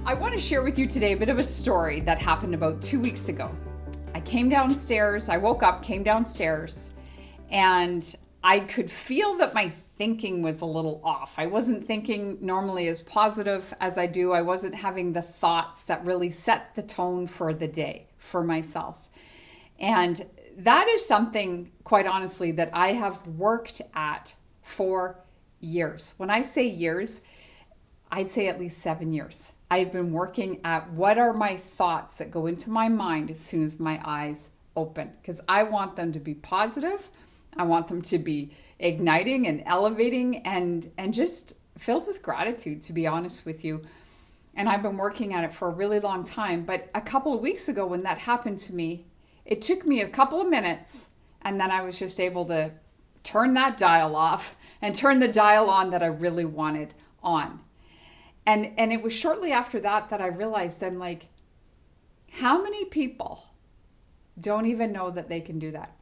I want to share with you today a bit of a story that happened about 2 weeks ago. I woke up, came downstairs, and I could feel that my thinking was a little off. I wasn't thinking normally as positive as I do. I wasn't having the thoughts that really set the tone for the day for myself. And that is something, quite honestly, that I have worked at for years. When I say years, I'd say at least 7 years. I've been working at what are my thoughts that go into my mind as soon as my eyes open, because I want them to be positive. I want them to be igniting and elevating and just filled with gratitude, to be honest with you. And I've been working at it for a really long time. But a couple of weeks ago when that happened to me, it took me a couple of minutes, and then I was just able to turn that dial off and turn the dial on that I really wanted on. And it was shortly after that I realized, I'm like, how many people don't even know that they can do that?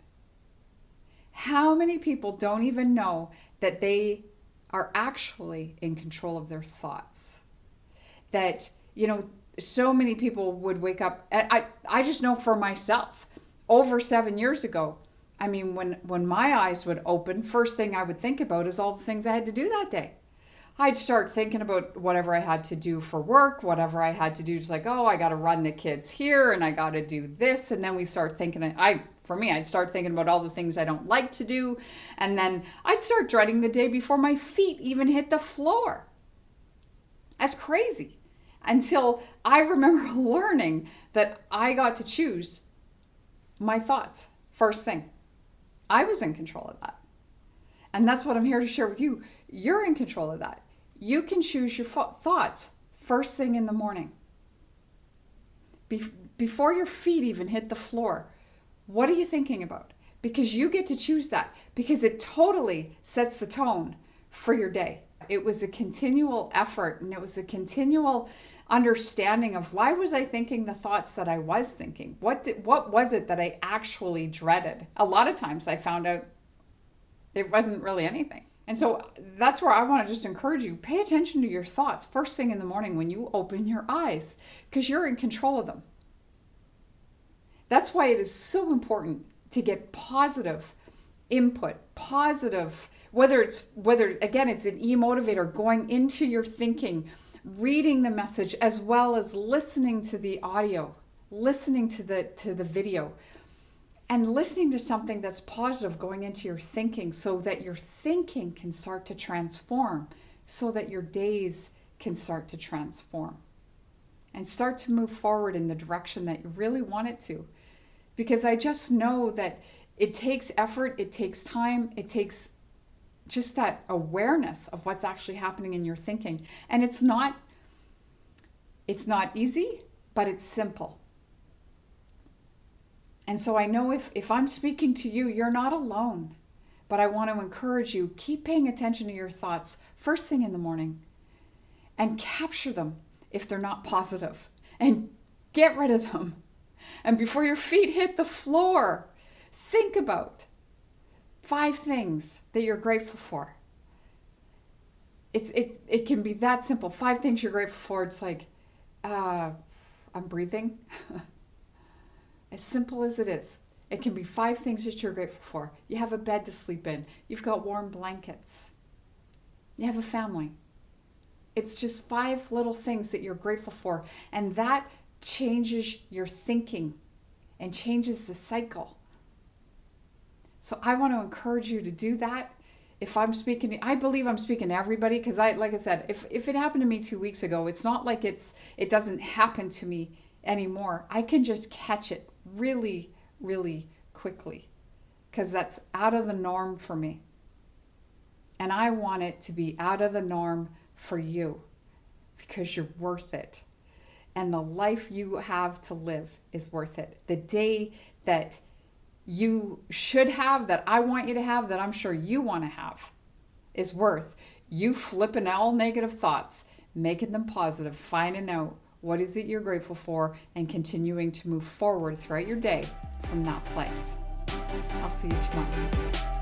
How many people don't even know that they are actually in control of their thoughts? That, so many people would wake up. I just know for myself, over 7 years ago, when my eyes would open, first thing I would think about is all the things I had to do that day. I'd start thinking about whatever I had to do for work, whatever I had to do, just like, I got to run the kids here and I got to do this. And then we start thinking, I'd start thinking about all the things I don't like to do. And then I'd start dreading the day before my feet even hit the floor. That's crazy. Until I remember learning that I got to choose my thoughts first thing. I was in control of that. And that's what I'm here to share with you. You're in control of that. You can choose your thoughts first thing in the morning. Before your feet even hit the floor, what are you thinking about? Because you get to choose that, because it totally sets the tone for your day. It was a continual effort, and it was a continual understanding of why was I thinking the thoughts that I was thinking? What was it that I actually dreaded? A lot of times I found out it wasn't really anything. And so that's where I want to just encourage you. Pay attention to your thoughts first thing in the morning when you open your eyes, because you're in control of them. That's why it is so important to get positive input, whether again, it's an e-motivator going into your thinking, reading the message, as well as listening to the audio, listening to the video, and listening to something that's positive going into your thinking, so that your thinking can start to transform, so that your days can start to transform and start to move forward in the direction that you really want it to. Because I just know that it takes effort, it takes time, it takes just that awareness of what's actually happening in your thinking. And it's not easy, but it's simple. And so I know if I'm speaking to you, you're not alone. But I want to encourage you, keep paying attention to your thoughts first thing in the morning and capture them if they're not positive, and get rid of them. And before your feet hit the floor, think about 5 things that you're grateful for. It can be that simple. 5 things you're grateful for. It's like, I'm breathing. As simple as it is. It can be 5 things that you're grateful for. You have a bed to sleep in. You've got warm blankets. You have a family. It's just 5 little things that you're grateful for. And that changes your thinking and changes the cycle. So I want to encourage you to do that. If I'm speaking, I believe I'm speaking to everybody, because like I said, if it happened to me 2 weeks ago, it's not like it doesn't happen to me anymore. I can just catch it really, really quickly, because that's out of the norm for me. And I want it to be out of the norm for you, because you're worth it. And the life you have to live is worth it. The day that you should have, that I want you to have, that I'm sure you want to have, is worth you flipping all negative thoughts, making them positive, finding out what is it you're grateful for, and continuing to move forward throughout your day from that place. I'll see you tomorrow.